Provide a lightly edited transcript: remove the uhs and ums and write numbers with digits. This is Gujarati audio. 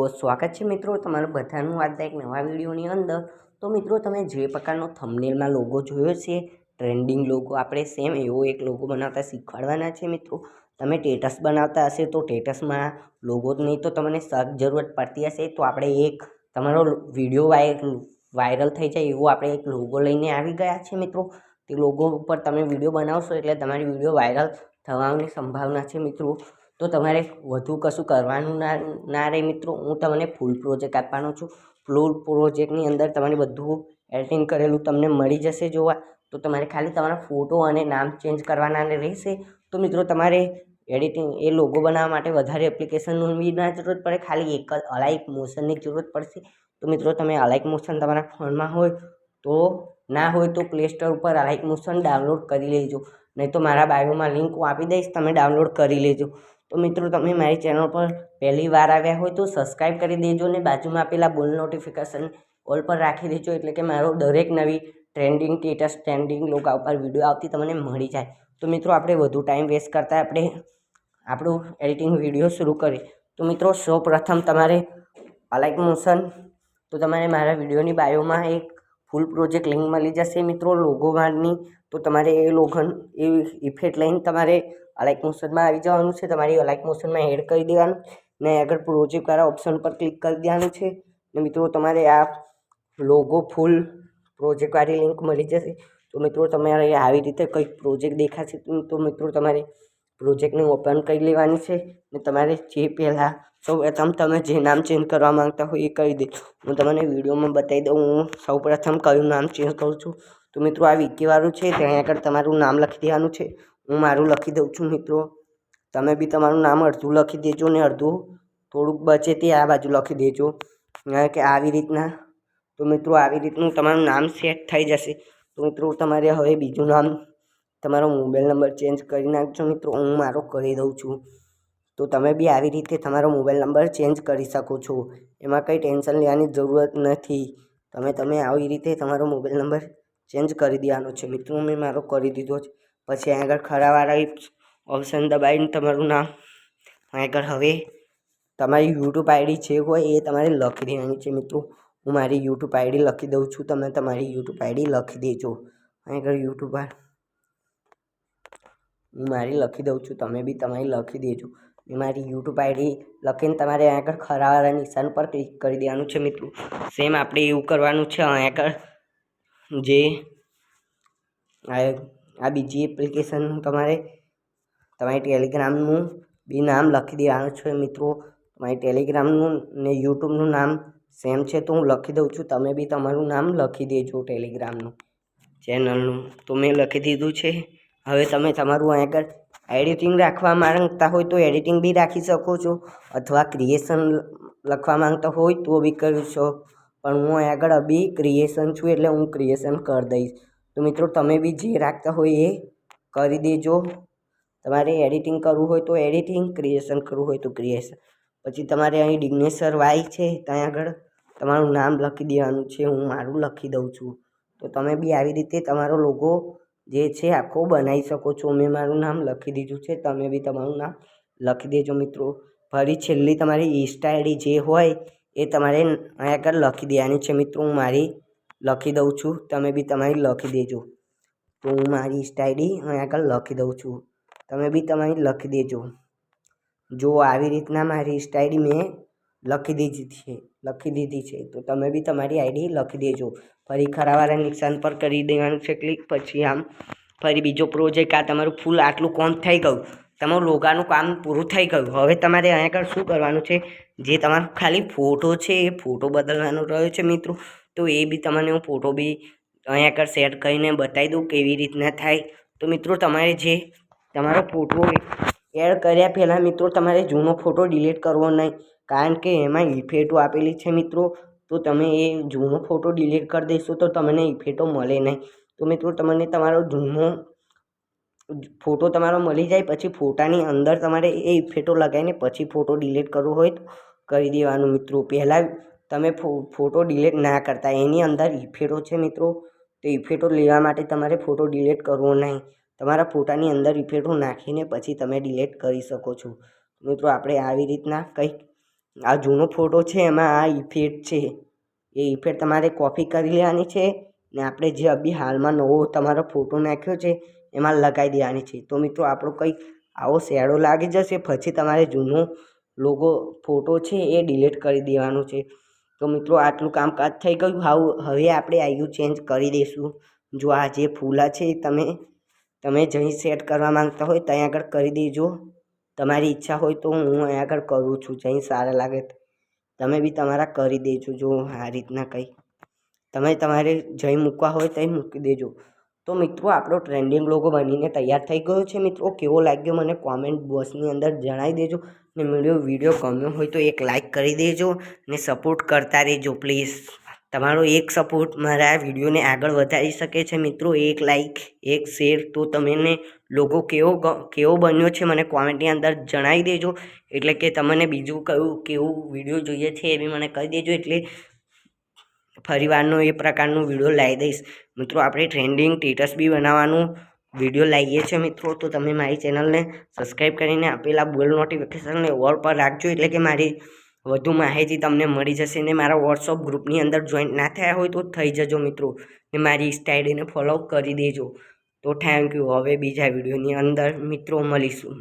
સ્વાગત છે મિત્રો તમારું બધાનું આજના એક નવા વિડીયોની અંદર। તો મિત્રો તમે જે પ્રકારનો થંબનેલમાં લોગો જોયો છે, ટ્રેન્ડિંગ લોગો, આપણે સેમ એવો એક લોગો બનાવતા શીખવાડવાના છે મિત્રો। તમે સ્ટેટસ બનાવતા હશે તો સ્ટેટસમાં લોગો નહીં તો તમને સખ્ત જરૂરત પડતી હશે તો આપણે એક તમારો વિડીયો વાયરલ થઈ જાય એવો આપણે એક લોગો લઈને આવી ગયા છે મિત્રો। તે લોગો ઉપર તમે વિડીયો બનાવશો એટલે તમારી વિડીયો વાયરલ થવાની સંભાવના છે મિત્રો। તો તમારે વધુ કશું કરવાનું ના રહે મિત્રો। હું તમને ફૂલ પ્રોજેક્ટ આપવાનો છું। ફૂલ પ્રોજેક્ટની અંદર તમારે બધું એડિટિંગ કરેલું તમને મળી જશે જોવા। તો તમારે ખાલી તમારા ફોટો અને નામ ચેન્જ કરવાના રહેશે। તો મિત્રો તમારે એડિટિંગ એ લોગો બનાવવા માટે વધારે એપ્લિકેશનની બી ના જરૂરત પડે, ખાલી એક જ અલાઇક મોશનની જરૂરત પડશે। તો મિત્રો તમે અલાઇક મોશન તમારા ફોનમાં હોય તો ના હોય તો પ્લે સ્ટોર ઉપર અલાઇક મોશન ડાઉનલોડ કરી લેજો, નહીં તો મારા બાયોમાં લિંક હું આપી દઈશ, તમે ડાઉનલોડ કરી લેજો। તો મિત્રો તમે મારી ચેનલ પર પહેલી વાર આવ્યા હોય તો સબસ્ક્રાઈબ કરી દેજો ને બાજુમાં આપેલા બોલ નોટિફિકેશન ઓલ પર રાખી દેજો, એટલે કે મારો દરેક નવી ટ્રેન્ડિંગ સ્ટેટસ, ટ્રેન્ડિંગ લોગા ઉપર વિડીયો આવતી તમને મળી જાય। તો મિત્રો આપણે વધુ ટાઈમ વેસ્ટ કરતાં આપણે આપણું એડિટિંગ વિડીયો શરૂ કરીએ। તો મિત્રો સૌ પ્રથમ તમારે અલાઇક મોશન, તો તમારે મારા વિડીયોની બાયોમાં એક ફૂલ પ્રોજેક્ટ લિંક મળી જશે મિત્રો લોગોમાંની। તો તમારે એ ઇફેક્ટ લઈને તમારે અલાઇક મોશનમાં આવી જવાનું છે, તમારી અલાઇક મોશનમાં એડ કરી દેવાનું ને આગળ પ્રોજેક્ટવાળા ઓપ્શન પર ક્લિક કરી દેવાનું છે ને મિત્રો તમારે આ લોગો ફૂલ પ્રોજેક્ટવાળી લિંક મળી જશે। તો મિત્રો તમારે આવી રીતે કંઈક પ્રોજેક્ટ દેખાશે તો મિત્રો તમારે પ્રોજેક્ટને ઓપન કરી લેવાની છે ને તમારે જે પહેલાં સૌ પ્રથમ તમે જે નામ ચેન્જ કરવા માંગતા હોય એ કરી દે। હું તમને વિડીયોમાં બતાવી દઉં હું સૌ પ્રથમ કયું નામ ચેન્જ કરું છું। તો મિત્રો આ વિકીવાળું છે, ત્યાં આગળ તમારું નામ લખી દેવાનું છે। હું મારું લખી દઉં છું મિત્રો, તમે બી તમારું નામ અડધું લખી દેજો ને અડધું થોડુંક બચે તે આ બાજુ લખી દેજો, કે આવી રીતના। તો મિત્રો આવી રીતનું તમારું નામ સેટ થઈ જશે। તો મિત્રો તમારે હવે બીજું નામ, તમારો મોબાઈલ નંબર ચેન્જ કરી નાખજો મિત્રો, હું મારો કરી દઉં છું। તો તમે બી આવી રીતે તમારો મોબાઈલ નંબર ચેન્જ કરી શકો છો, એમાં કંઈ ટેન્શન લેવાની જરૂરત નથી। તમે આવી રીતે તમારો મોબાઈલ નંબર ચેન્જ કરી દેવાનો છે મિત્રો। મેં મારો કરી દીધો છે, પછી આગળ ખરાવાળા ઓપ્શન દબાવીને તમારું નામ આગળ હવે તમારી યુટ્યુબ આઈડી જે હોય એ તમારે લખી દેવાની છે મિત્રો। હું મારી યુટ્યુબ આઈડી લખી દઉં છું, તમે તમારી યુટ્યુબ આઈડી લખી દેજો। આગળ યુટ્યુબ હું મારી લખી દઉં છું, તમે બી તમારી લખી દેજો। મારી યુટ્યુબ આઈડી લખીને તમારે આગળ ખરાવાળા નિશાન પર ક્લિક કરી દેવાનું છે મિત્રો। સેમ આપણે એવું કરવાનું છે। આગળ જે આ બીજી એપ્લિકેશન તમારે તમારી ટેલિગ્રામનું બી નામ લખી દેવાનું છે મિત્રો। તમારી ટેલિગ્રામનું ને યુટ્યુબનું નામ સેમ છે તો હું લખી દઉં છું, તમે બી તમારું નામ લખી દેજો ટેલિગ્રામનું ચેનલનું। તો મેં લખી દીધું છે। હવે તમે તમારું આગળ એડિટિંગ રાખવા માંગતા હોય તો એડિટિંગ બી રાખી શકો છો, અથવા ક્રિએશન લખવા માંગતા હોય તો બી કરી શકો, પણ હું આગળ બી ક્રિએશન છું એટલે હું ક્રિએશન કરી દઈશ। તો મિત્રો તમે બી જે રાખતા હોય એ કરી દેજો। તમારે એડિટિંગ કરવું હોય તો એડિટિંગ, ક્રિએશન કરવું હોય તો ક્રિએશન। પછી તમારે અહીં ડિગ્નેસર વાય છે ત્યાં આગળ તમારું નામ લખી દેવાનું છે, હું મારું લખી દઉં છું। તો તમે બી આવી રીતે તમારો લોગો જે છે આખો બનાવી શકો છો। મેં મારું નામ લખી દીધું છે, તમે બી તમારું નામ લખી દેજો મિત્રો। ફરી છેલ્લી તમારી ઇન્સ્ટા આઈડી જે હોય એ તમારે આગળ લખી દેવાની છે મિત્રો। હું મારી લખી દઉં છું, તમે બી તમારી લખી દેજો। તો હું મારી ઇન્સ્ટા આઈડી આગળ લખી દઉં છું, તમે બી તમારી લખી દેજો। જો આવી રીતના મારી ઇન્સ્ટા આઈડી મેં લખી દીધી છે તો તમે બી તમારી આઈડી લખી દેજો। ફરી ખરાવાળા નિશાન પર કરી દેવાનું છે ક્લિક, પછી આમ ફરી બીજો પ્રોજેક્ટ, આ તમારું ફૂલ આટલું કામ થઈ ગયું, તમારું લોગાનું કામ પૂરું થઈ ગયું। હવે તમારે આગળ શું કરવાનું છે, જે તમારો ખાલી ફોટો છે એ ફોટો બદલવાનો રહ્યો છે મિત્રો। તો એ બી તમને હું ફોટો બી અહીંયા આગળ સેટ કરીને બતાવી દઉં કેવી રીતના થાય। તો મિત્રો તમારે જે તમારો ફોટો એડ કર્યા પહેલાં મિત્રો તમારે જૂનો ફોટો ડિલીટ કરવો નહીં, કારણ કે એમાં ઇફેક્ટો આપેલી છે મિત્રો। તો તમે એ જૂનો ફોટો ડિલીટ કરી દેશો તો તમને ઇફેક્ટો મળે નહીં। તો મિત્રો તમને તમારો જૂનો ફોટો તમારો મળી જાય પછી ફોટાની અંદર તમારે એ ઇફેક્ટો લગાવીને પછી ફોટો ડિલીટ કરવો હોય તો કરી દેવાનું મિત્રો। પહેલાં તમે ફોટો ડિલીટ ના કરતા, એની અંદર ઇફેક્ટો છે મિત્રો, તો ઇફેક્ટો લેવા માટે તમારે ફોટો ડિલીટ કરવો નહીં, તમારા ફોટાની અંદર ઇફેક્ટો નાખીને પછી તમે ડિલીટ કરી શકો છો મિત્રો। આપણે આવી રીતના કંઈક આ જૂનો ફોટો છે એમાં આ ઇફેક્ટ છે, એ ઇફેક્ટ તમારે કોપી કરી લેવાની છે ને આપણે જે અભી હાલમાં નવો તમારો ફોટો નાખ્યો છે એમાં લગાવી દેવાની છે. તો મિત્રો આપણો કંઈક આવો શેડો લાગી જશે, પછી તમારે જૂનો લોગો ફોટો છે એ ડિલીટ કરી દેવાનું છે. તો મિત્રો આટલું કામકાજ થઈ ગયું. હવે આપણે આઈયુ ચેન્જ કરી દઈશું. જો આ જે ફૂલા છે તમે જઈ સેટ કરવા માંગતા હોય ત્યાં આગળ કરી દેજો. તમારી ઈચ્છા હોય તો હું અહીં આગળ કરું છું, જઈ સારા લાગે તમે બી તમારા કરી દેજો. જો આ રીતના કંઈ તમારે જઈ મૂકવા હોય ત્યાં મૂકી દેજો. તો મિત્રો આપણો ટ્રેન્ડિંગ લોગો બનીને તૈયાર થઈ ગયો છે. મિત્રો કેવો લાગ્યો મને કોમેન્ટ બોક્સની અંદર જણાવી દેજો ને વિડીયો ગમ્યો હોય તો એક લાઇક કરી દેજો ને સપોર્ટ કરતા રહેજો પ્લીઝ. તમારો એક સપોર્ટ મારા વિડીયોને આગળ વધારી શકે છે મિત્રો. એક લાઇક, એક શેર. તો તમને લોગો કેવો બન્યો છે મને કોમેન્ટની અંદર જણાવી દેજો. એટલે કે તમને બીજું કેવું વિડીયો જોઈએ છે એ બી મને કહી દેજો, એટલે ફરીવારનો એ પ્રકારનું વિડીયો લાવી દઈશ. મિત્રો આપણે ટ્રેન્ડિંગ સ્ટેટસ બી બનાવવાનું વિડીયો લાવીએ છીએ મિત્રો. તો તમે મારી ચેનલને સબસ્ક્રાઈબ કરીને આપેલા બેલ નોટિફિકેશનને ઓલ પર રાખજો, એટલે કે મારી વધુ માહિતી તમને મળી જશે. ને મારા વોટ્સઅપ ગ્રુપની અંદર જોઈન્ટ ના થયા હોય તો થઈ જજો મિત્રો, ને મારી ઇન્સ્ટા આઈડીને ફોલો કરી દેજો. તો થેન્ક યુ. હવે બીજા વિડીયોની અંદર મિત્રો મળીશું.